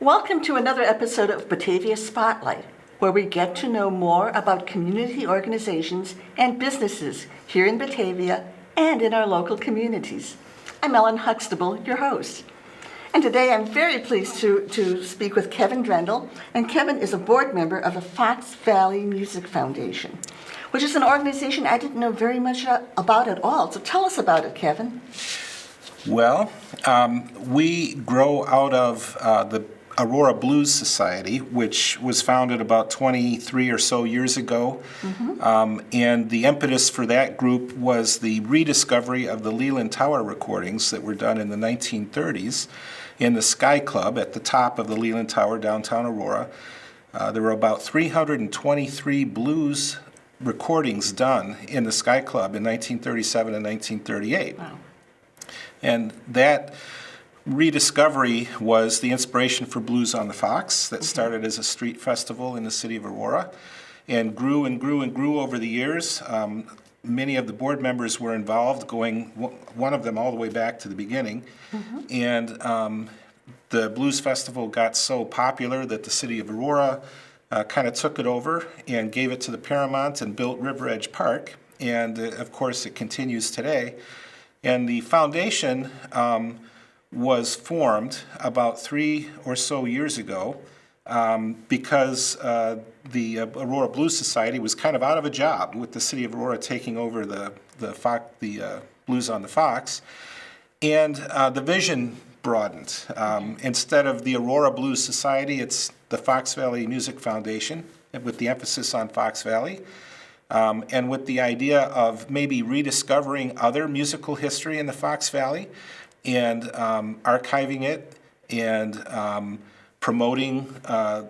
Welcome to another episode of Batavia Spotlight, where we get to know more about community organizations and businesses here in Batavia and in our local communities. I'm Ellen Huxtable, your host. And today I'm very pleased to speak with Kevin Drendel, and Kevin is a board member of the Fox Valley Music Foundation, which is an organization I didn't know very much about at all. So tell us about it, Kevin. Well, we grow out of the Aurora Blues Society, which was founded about 23 or so years ago. And the impetus for that group was the rediscovery of the Leland Tower recordings that were done in the 1930s in the Sky Club at the top of the Leland Tower, downtown Aurora. There were about 323 blues recordings done in the Sky Club in 1937 and 1938. Wow. And that rediscovery was the inspiration for Blues on the Fox that started as a street festival in the city of Aurora and grew and grew and grew over the years. Many of the board members were involved, going one of them all the way back to the beginning. And the Blues Festival got so popular that the city of Aurora kind of took it over and gave it to the Paramount and built River Edge Park. And of course it continues today. And the foundation was formed about 3 or so years ago because the Aurora Blues Society was kind of out of a job with the city of Aurora taking over the Blues on the Fox. And the vision broadened. Instead of the Aurora Blues Society, it's the Fox Valley Music Foundation, with the emphasis on Fox Valley. And with the idea of maybe rediscovering other musical history in the Fox Valley and archiving it and promoting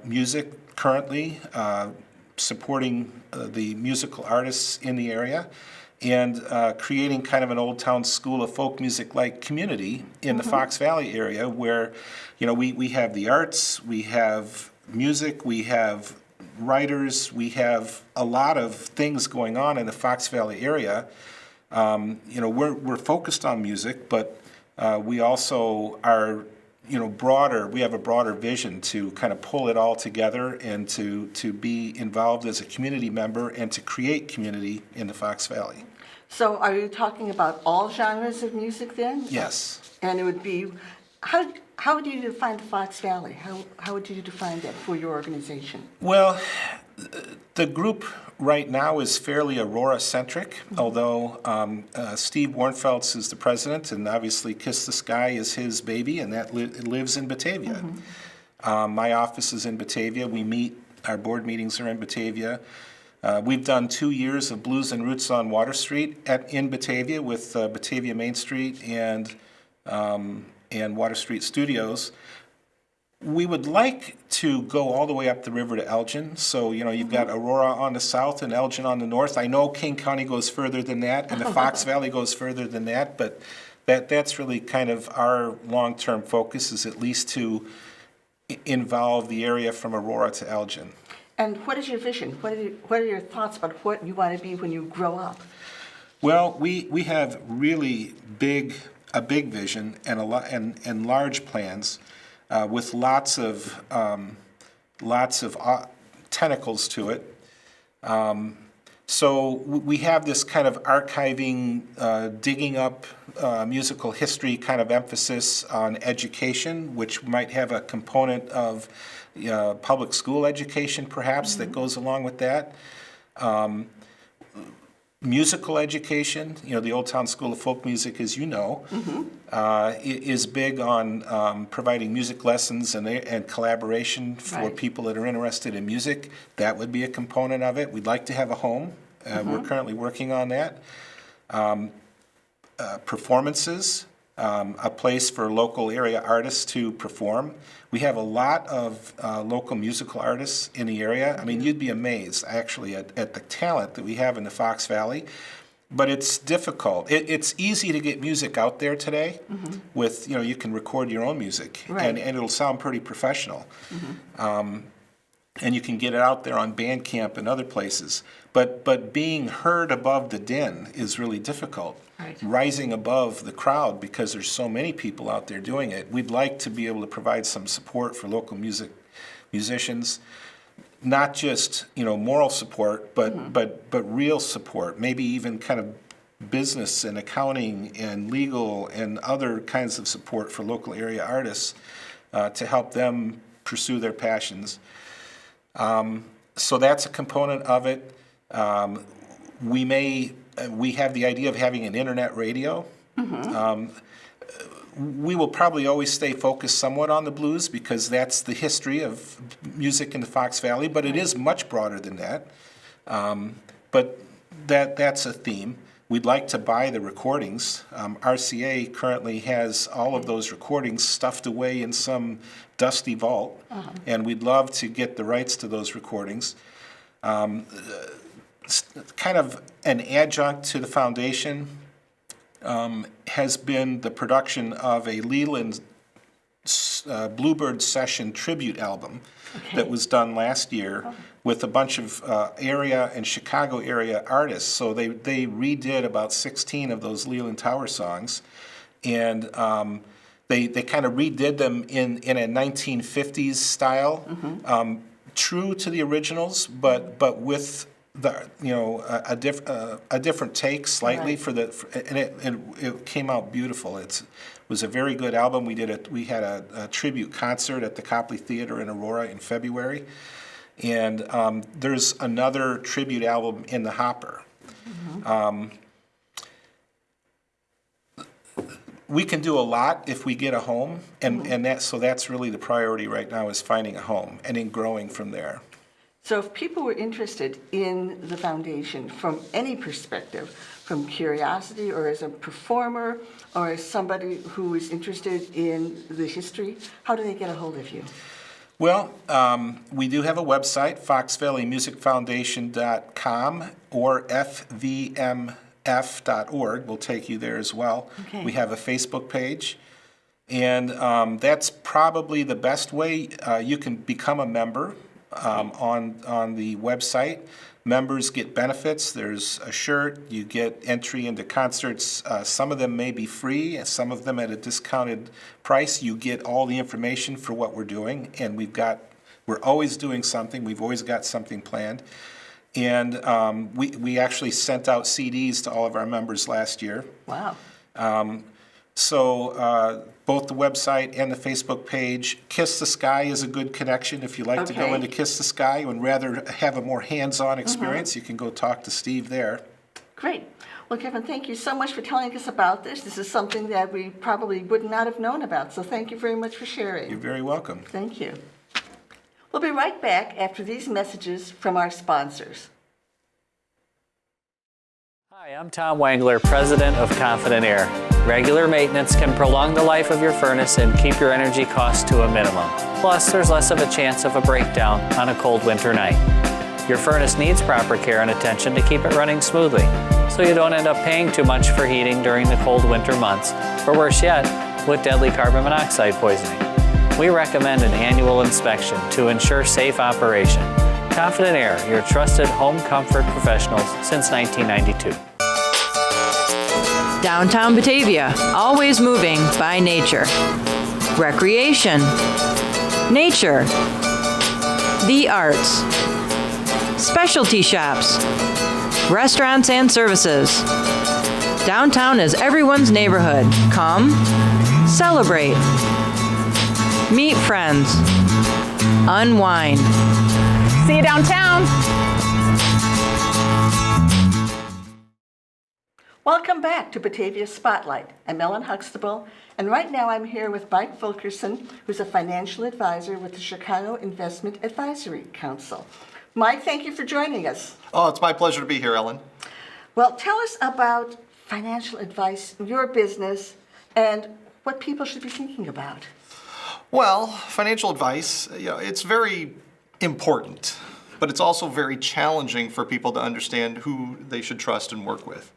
music currently, supporting the musical artists in the area, and creating kind of an Old Town School of Folk Music-like community in the Fox Valley area where, you know, we have the arts, we have music, we have writers, we have a lot of things going on in the Fox Valley area. You know, we're focused on music, but we also are, you know, broader. We have a broader vision to kind of pull it all together and to be involved as a community member and to create community in the Fox Valley. So are you talking about all genres of music then? Yes. And it would be, how would you define the Fox Valley? How would you define that for your organization? Well, the group right now is fairly Aurora-centric, although Steve Warnfeldts is the president, and obviously Kiss the Sky is his baby, and that lives in Batavia. My office is in Batavia. We meet, our board meetings are in Batavia. We've done 2 years of Blues and Roots on Water Street in Batavia with Batavia Main Street and Water Street Studios. We would like to go all the way up the river to Elgin. So, you know, you've got Aurora on the south and Elgin on the north. I know King County goes further than that, and the Fox Valley goes further than that, but that's really kind of our long-term focus, is at least to involve the area from Aurora to Elgin. And what is your vision? What are your thoughts about what you want to be when you grow up? Well, we have really a big vision and large plans with lots of tentacles to it. So we have this kind of archiving, digging up musical history kind of emphasis on education, which might have a component of public school education perhaps that goes along with that. Musical education, you know, the Old Town School of Folk Music, as you know, is big on providing music lessons and collaboration for people that are interested in music. That would be a component of it. We'd like to have a home. We're currently working on that. Performances, a place for local area artists to perform. We have a lot of local musical artists in the area. I mean, you'd be amazed, actually, at the talent that we have in the Fox Valley. But it's difficult. It's easy to get music out there today with, you know, you can record your own music, and it'll sound pretty professional. and you can get it out there on Bandcamp and other places. But being heard above the din is really difficult. Right. Rising above the crowd, because there's so many people out there doing it. We'd like to be able to provide some support for local musicians, not just moral support, but real support. Maybe even kind of business and accounting and legal and other kinds of support for local area artists to help them pursue their passions. So that's a component of it. We have the idea of having an internet radio. We will probably always stay focused somewhat on the blues because that's the history of music in the Fox Valley, but it is much broader than that. But that's a theme. We'd like to buy the recordings. RCA currently has all of those recordings stuffed away in some dusty vault, and we'd love to get the rights to those recordings. Kind of an adjunct to the foundation has been the production of a Leland Bluebird Session tribute album that was done last year with a bunch of area and Chicago area artists. So they redid about 16 of those Leland Tower songs, and they kind of redid them in a 1950s style, true to the originals, but with a different take slightly and it came out beautiful. It was a very good album. We had a tribute concert at the Copley Theater in Aurora in February, and there's another tribute album in the hopper. We can do a lot if we get a home, and that's really the priority right now, is finding a home and in growing from there. So if people were interested in the foundation from any perspective, from curiosity or as a performer or as somebody who is interested in the history, how do they get a hold of you? Well, we do have a website, foxvalleymusicfoundation.com or fvmf.org will take you there as well. Okay. We have a Facebook page, and that's probably the best way. You can become a member on the website. Members get benefits. There's a shirt. You get entry into concerts. Some of them may be free, and some of them at a discounted price. You get all the information for what we're doing, and we're always doing something. We've always got something planned. And we actually sent out CDs to all of our members last year. Wow. So both the website and the Facebook page. Kiss the Sky is a good connection. If you like to go into Kiss the Sky and rather have a more hands-on experience, you can go talk to Steve there. Great. Well, Kevin, thank you so much for telling us about this. This is something that we probably would not have known about, so thank you very much for sharing. You're very welcome. Thank you. We'll be right back after these messages from our sponsors. Hi, I'm Tom Wangler, president of Confident Air. Regular maintenance can prolong the life of your furnace and keep your energy costs to a minimum. Plus, there's less of a chance of a breakdown on a cold winter night. Your furnace needs proper care and attention to keep it running smoothly, so you don't end up paying too much for heating during the cold winter months, or worse yet, with deadly carbon monoxide poisoning. We recommend an annual inspection to ensure safe operation. Confident Air, your trusted home comfort professionals since 1992. Downtown Batavia, always moving by nature. Recreation, nature, the arts, specialty shops, restaurants and services. Downtown is everyone's neighborhood. Come, celebrate, meet friends, unwind. See you downtown. Welcome back to Batavia Spotlight. I'm Ellen Huxtable, and right now I'm here with Mike Fulkerson, who's a financial advisor with the Chicago Investment Advisory Council. Mike, thank you for joining us. Oh, it's my pleasure to be here, Ellen. Well, tell us about financial advice, your business, and what people should be thinking about. Well, financial advice, it's very important, but it's also very challenging for people to understand who they should trust and work with.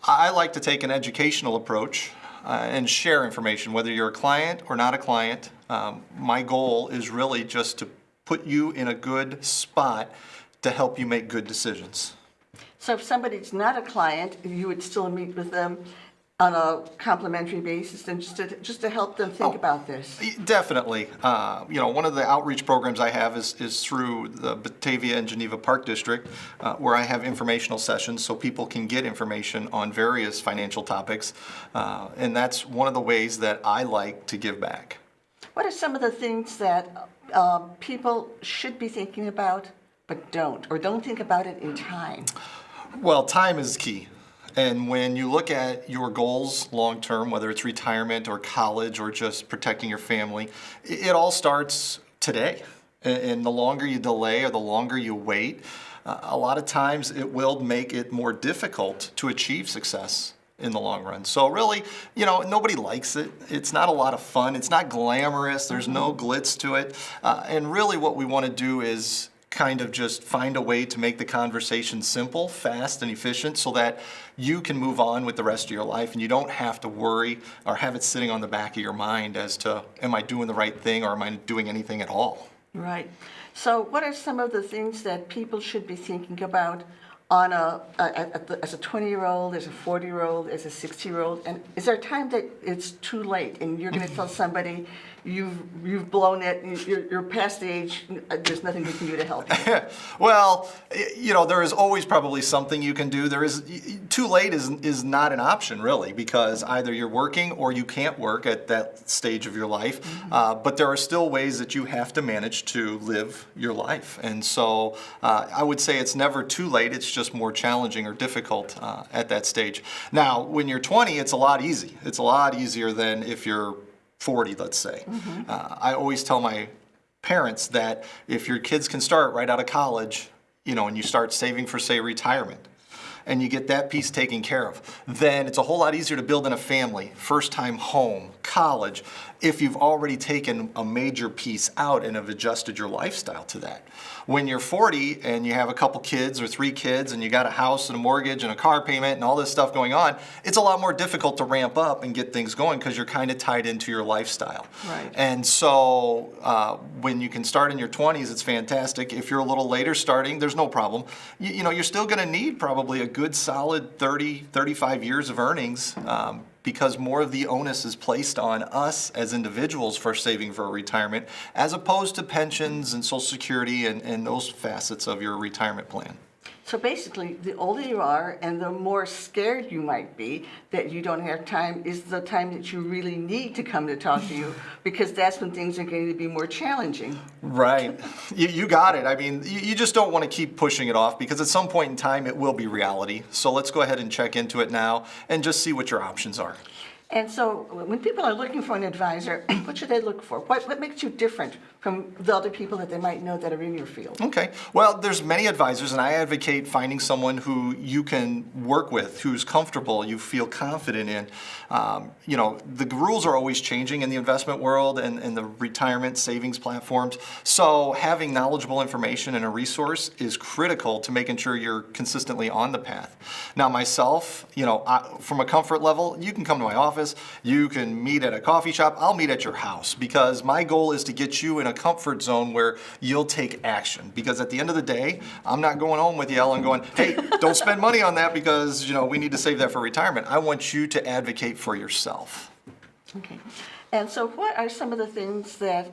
I like to take an educational approach and share information, whether you're a client or not a client. My goal is really just to put you in a good spot to help you make good decisions. So if somebody's not a client, you would still meet with them on a complimentary basis and just to help them think about this? Definitely. One of the outreach programs I have is through the Batavia and Geneva Park District, where I have informational sessions so people can get information on various financial topics. And that's one of the ways that I like to give back. What are some of the things that people should be thinking about but don't think about it in time? Well, time is key. And when you look at your goals long term, whether it's retirement or college or just protecting your family, it all starts today. And the longer you delay or the longer you wait, a lot of times it will make it more difficult to achieve success in the long run. So really, nobody likes it. It's not a lot of fun. It's not glamorous. There's no glitz to it. And really what we want to do is kind of just find a way to make the conversation simple, fast, and efficient so that you can move on with the rest of your life and you don't have to worry or have it sitting on the back of your mind as to, am I doing the right thing or am I doing anything at all? Right. So what are some of the things that people should be thinking about on as a 20-year-old, as a 40-year-old, as a 60-year-old? And is there a time that it's too late and you're going to tell somebody you've blown it, you're past the age, there's nothing we can do to help you? Well, there is always probably something you can do. Too late is not an option really, because either you're working or you can't work at that stage of your life. But there are still ways that you have to manage to live your life. And so I would say it's never too late. It's just more challenging or difficult at that stage. Now, when you're 20, it's a lot easy. It's a lot easier than if you're 40, let's say. I always tell my parents that if your kids can start right out of college, and you start saving for, say, retirement, and you get that piece taken care of, then it's a whole lot easier to build in a family, first-time home, college, if you've already taken a major piece out and have adjusted your lifestyle to that. When you're 40 and you have a couple kids or 3 kids and you got a house and a mortgage and a car payment and all this stuff going on, it's a lot more difficult to ramp up and get things going because you're kind of tied into your lifestyle. Right. And so when you can start in your 20s, it's fantastic. If you're a little later starting, there's no problem. You're still going to need probably a good solid 30, 35 years of earnings because more of the onus is placed on us as individuals for saving for retirement as opposed to pensions and Social Security and those facets of your retirement plan. So basically, the older you are and the more scared you might be that you don't have time is the time that you really need to come to talk to you, because that's when things are going to be more challenging. Right. You got it. I mean, you just don't want to keep pushing it off because at some point in time it will be reality. So let's go ahead and check into it now and just see what your options are. And so when people are looking for an advisor, what should they look for? What makes you different from the other people that they might know that are in your field? Okay. Well, there's many advisors, and I advocate finding someone who you can work with, who's comfortable, you feel confident in. The rules are always changing in the investment world and the retirement savings platforms. So having knowledgeable information and a resource is critical to making sure you're consistently on the path. Now, myself, from a comfort level, you can come to my office. You can meet at a coffee shop. I'll meet at your house because my goal is to get you in a comfort zone where you'll take action. Because at the end of the day, I'm not going home with you, Ellen, going, hey, don't spend money on that because we need to save that for retirement. I want you to advocate for yourself. Okay. And so what are some of the things that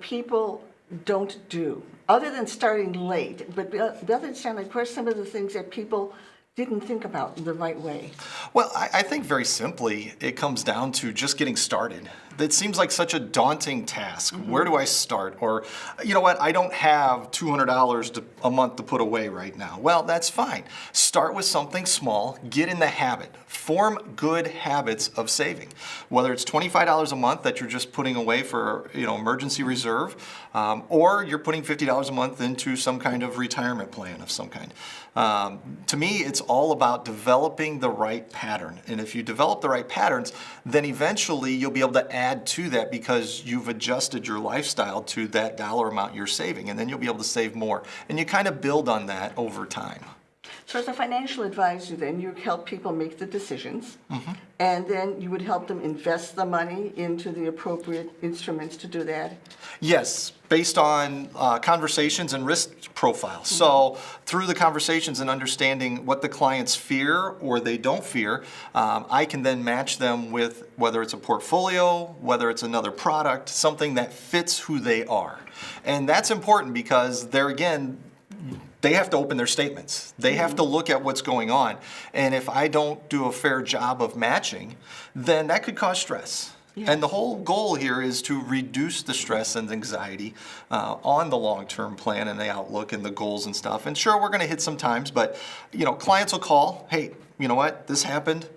people don't do other than starting late? But other than starting late, what are some of the things that people didn't think about in the right way? Well, I think very simply, it comes down to just getting started. That seems like such a daunting task. Where do I start? Or, you know what, I don't have $200 a month to put away right now. Well, that's fine. Start with something small, get in the habit. Form good habits of saving. Whether it's $25 a month that you're just putting away for, emergency reserve, or you're putting $50 a month into some kind of retirement plan of some kind. To me, it's all about developing the right pattern. And if you develop the right patterns, then eventually you'll be able to add to that because you've adjusted your lifestyle to that dollar amount you're saving. And then you'll be able to save more. And you kind of build on that over time. So as a financial advisor, then you help people make the decisions, and then you would help them invest the money into the appropriate instruments to do that? Yes, based on conversations and risk profiles. So through the conversations and understanding what the clients fear or they don't fear, I can then match them with whether it's a portfolio, whether it's another product, something that fits who they are. And that's important because there again, they have to open their statements. They have to look at what's going on. And if I don't do a fair job of matching, then that could cause stress. Yes. And the whole goal here is to reduce the stress and anxiety on the long-term plan and the outlook and the goals and stuff. And sure, we're going to hit some times, but clients will call, hey, you know what, this happened.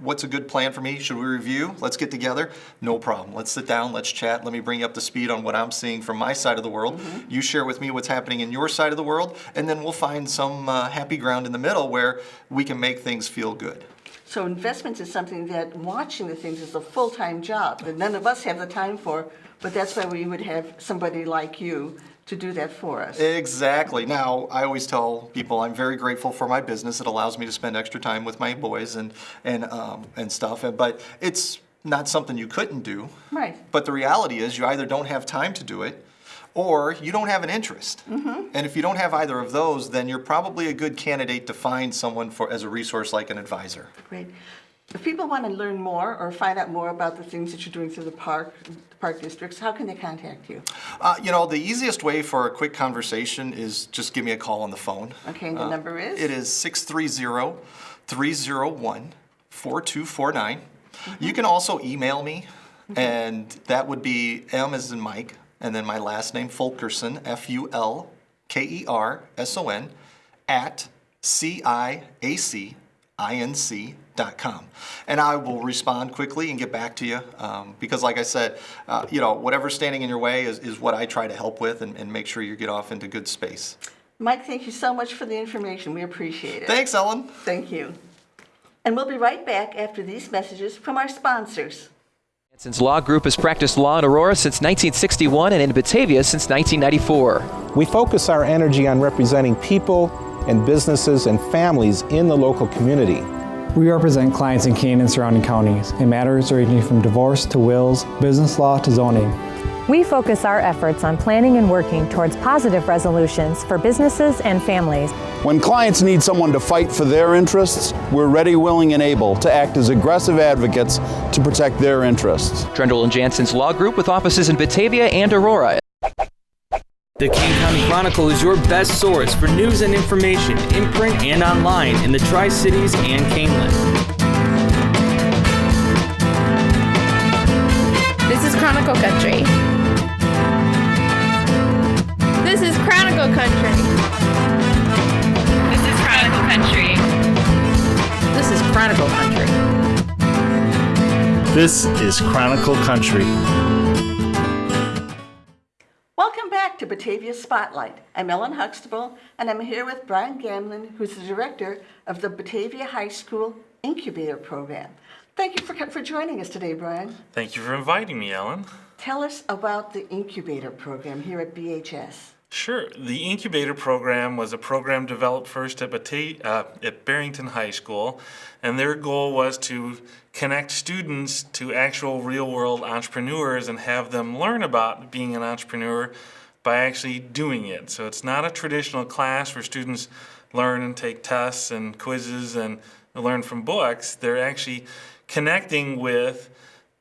What's a good plan for me? Should we review? Let's get together. No problem. Let's sit down. Let's chat. Let me bring you up to speed on what I'm seeing from my side of the world. You share with me what's happening in your side of the world, and then we'll find some happy ground in the middle where we can make things feel good. So investments is something that watching the things is a full-time job that none of us have the time for, but that's why we would have somebody like you to do that for us. Exactly. Now, I always tell people I'm very grateful for my business. It allows me to spend extra time with my boys and stuff. But it's not something you couldn't do. Right. But the reality is you either don't have time to do it or you don't have an interest. And if you don't have either of those, then you're probably a good candidate to find someone as a resource like an advisor. Great. If people want to learn more or find out more about the things that you're doing through the park districts, how can they contact you? The easiest way for a quick conversation is just give me a call on the phone. Okay, and the number is? It is 630-301-4249. You can also email me, and that would be M as in Mike, and then my last name, Fulkerson, Fulkerson, at CIACINC.com. And I will respond quickly and get back to you because like I said, whatever's standing in your way is what I try to help with and make sure you get off into good space. Mike, thank you so much for the information. We appreciate it. Thanks, Ellen. Thank you. And we'll be right back after these messages from our sponsors. Jansen's Law Group has practiced law in Aurora since 1961 and in Batavia since 1994. We focus our energy on representing people and businesses and families in the local community. We represent clients in Keene and surrounding counties in matters ranging from divorce to wills, business law to zoning. We focus our efforts on planning and working towards positive resolutions for businesses and families. When clients need someone to fight for their interests, we're ready, willing, and able to act as aggressive advocates to protect their interests. Trendle and Jansen's Law Group with offices in Batavia and Aurora. The King County Chronicle is your best source for news and information in print and online in the Tri-Cities and Caneland. This is Chronicle Country. This is Chronicle Country. This is Chronicle Country. This is Chronicle Country. This is Chronicle Country. Welcome back to Batavia Spotlight. I'm Ellen Huxtable, and I'm here with Brian Gamlin, who's the director of the Batavia High School Incubator Program. Thank you for joining us today, Brian. Thank you for inviting me, Ellen. Tell us about the Incubator Program here at BHS. Sure. The Incubator Program was a program developed first at Barrington High School, and their goal was to connect students to actual real-world entrepreneurs and have them learn about being an entrepreneur by actually doing it. So it's not a traditional class where students learn and take tests and quizzes and learn from books. They're actually connecting with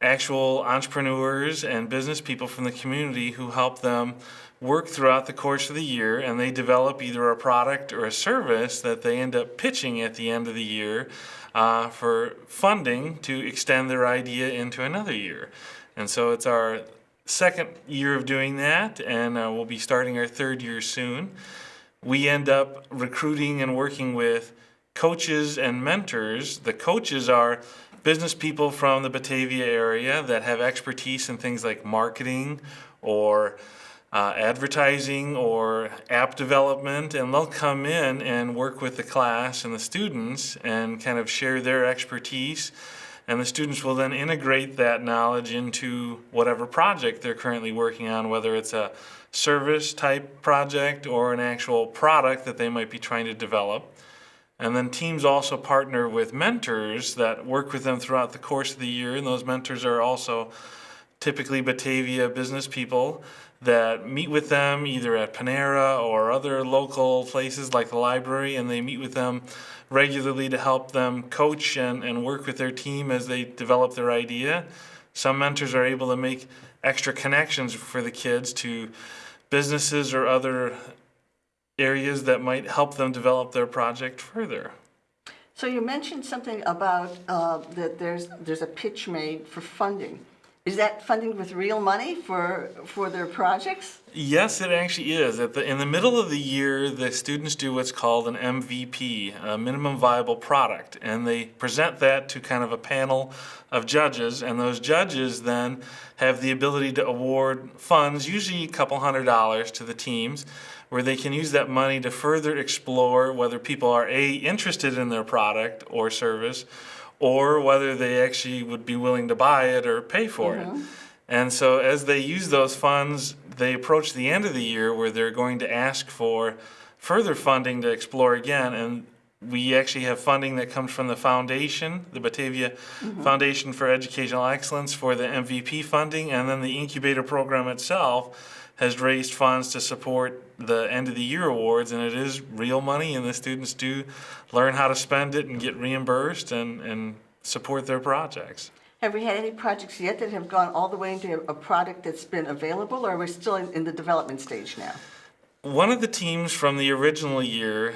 actual entrepreneurs and business people from the community who help them work throughout the course of the year, and they develop either a product or a service that they end up pitching at the end of the year for funding to extend their idea into another year. And so it's our second year of doing that, and we'll be starting our third year soon. We end up recruiting and working with coaches and mentors. The coaches are business people from the Batavia area that have expertise in things like marketing or advertising or app development, and they'll come in and work with the class and the students and kind of share their expertise, and the students will then integrate that knowledge into whatever project they're currently working on, whether it's a service type project or an actual product that they might be trying to develop. And then teams also partner with mentors that work with them throughout the course of the year, and those mentors are also typically Batavia business people that meet with them either at Panera or other local places like the library, and they meet with them regularly to help them coach and work with their team as they develop their idea. Some mentors are able to make extra connections for the kids to businesses or other areas that might help them develop their project further. So you mentioned something about that there's a pitch made for funding. Is that funding with real money for their projects? Yes, it actually is. In the middle of the year, the students do what's called an MVP, a minimum viable product, and they present that to kind of a panel of judges, and those judges then have the ability to award funds, usually a couple $100 to the teams, where they can use that money to further explore whether people are interested in their product or service, or whether they actually would be willing to buy it or pay for it. And so as they use those funds, they approach the end of the year where they're going to ask for further funding to explore again. And we actually have funding that comes from the foundation, the Batavia Foundation for Educational Excellence, for the MVP funding, and then the incubator program itself has raised funds to support the end of the year awards, and it is real money, and the students do learn how to spend it and get reimbursed and support their projects. Have we had any projects yet that have gone all the way into a product that's been available, or are we still in the development stage now? One of the teams from the original year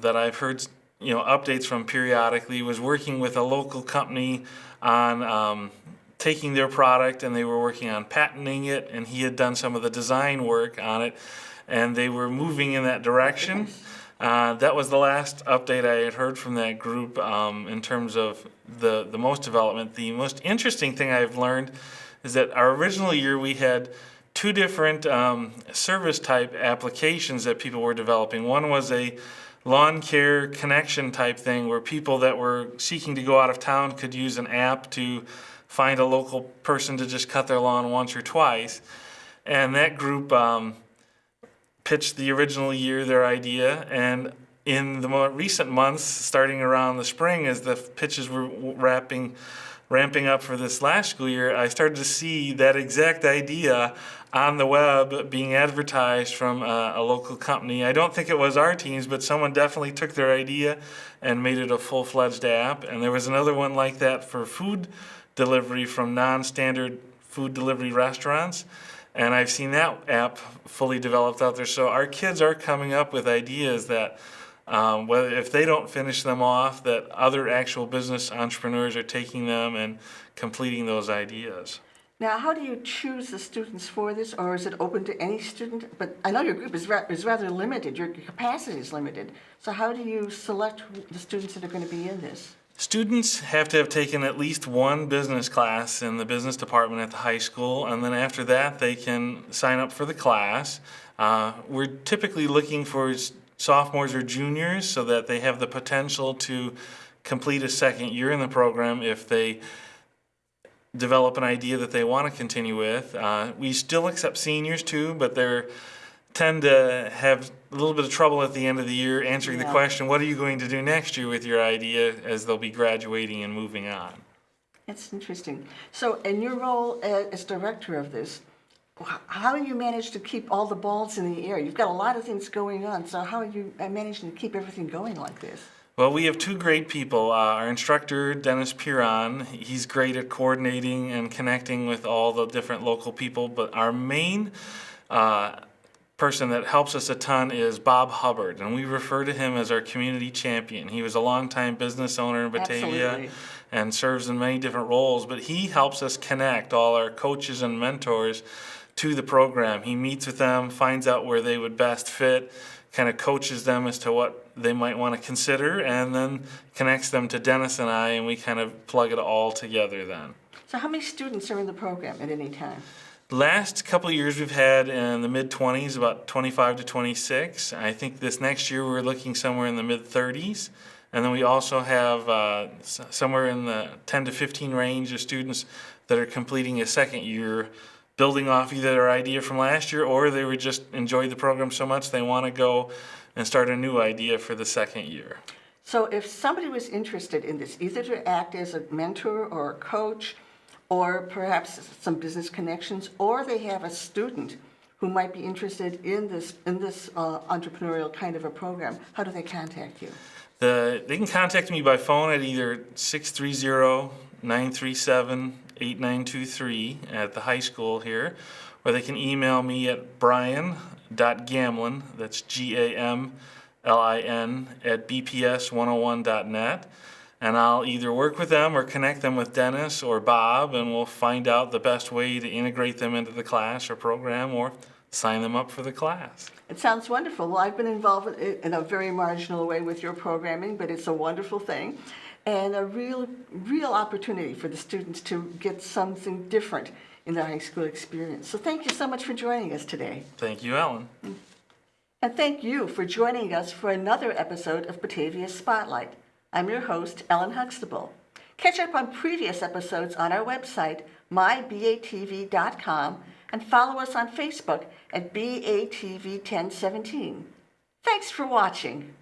that I've heard updates from periodically was working with a local company on taking their product, and they were working on patenting it, and he had done some of the design work on it, and they were moving in that direction. That was the last update I had heard from that group in terms of the most development. The most interesting thing I've learned is that our original year we had two different service type applications that people were developing. One was a lawn care connection type thing where people that were seeking to go out of town could use an app to find a local person to just cut their lawn once or twice. And that group pitched the original year their idea, and in the more recent months, starting around the spring as the pitches were ramping up for this last school year, I started to see that exact idea on the web being advertised from a local company. I don't think it was our teams, but someone definitely took their idea and made it a full-fledged app. And there was another one like that for food delivery from non-standard food delivery restaurants. And I've seen that app fully developed out there. So our kids are coming up with ideas that, whether if they don't finish them off, that other actual business entrepreneurs are taking them and completing those ideas. Now, how do you choose the students for this, or is it open to any student? But I know your group is rather limited, your capacity is limited. So how do you select the students that are going to be in this? Students have to have taken at least one business class in the business department at the high school, and then after that they can sign up for the class. We're typically looking for sophomores or juniors so that they have the potential to complete a second year in the program if they develop an idea that they want to continue with. We still accept seniors too, but they're tend to have a little bit of trouble at the end of the year answering the question, what are you going to do next year with your idea, as they'll be graduating and moving on. That's interesting. So in your role as director of this, how do you manage to keep all the balls in the air? You've got a lot of things going on, so how are you managing to keep everything going like this? Well, we have two great people. Our instructor, Dennis Piron, he's great at coordinating and connecting with all the different local people, but our main person that helps us a ton is Bob Hubbard, and we refer to him as our community champion. He was a longtime business owner in Batavia and serves in many different roles, but he helps us connect all our coaches and mentors to the program. He meets with them, finds out where they would best fit, kind of coaches them as to what they might want to consider, and then connects them to Dennis and I, and we kind of plug it all together then. So how many students are in the program at any time? Last couple of years we've had in the mid-20s, about 25 to 26. I think this next year we're looking somewhere in the mid-30s. And then we also have somewhere in the 10 to 15 range of students that are completing a second year, building off either their idea from last year or they would just enjoy the program so much they want to go and start a new idea for the second year. So if somebody was interested in this, either to act as a mentor or a coach, or perhaps some business connections, or they have a student who might be interested in this entrepreneurial kind of a program, how do they contact you? They can contact me by phone at either 630-937-8923 at the high school here, or they can email me at brian.gamlin, that's GAMLIN, at bps101.net. And I'll either work with them or connect them with Dennis or Bob, and we'll find out the best way to integrate them into the class or program or sign them up for the class. It sounds wonderful. Well, I've been involved in a very marginal way with your programming, but it's a wonderful thing and a real opportunity for the students to get something different in their high school experience. So thank you so much for joining us today. Thank you, Ellen. And thank you for joining us for another episode of Batavia Spotlight. I'm your host, Ellen Huxtable. Catch up on previous episodes on our website, mybatv.com, and follow us on Facebook at BATV1017. Thanks for watching.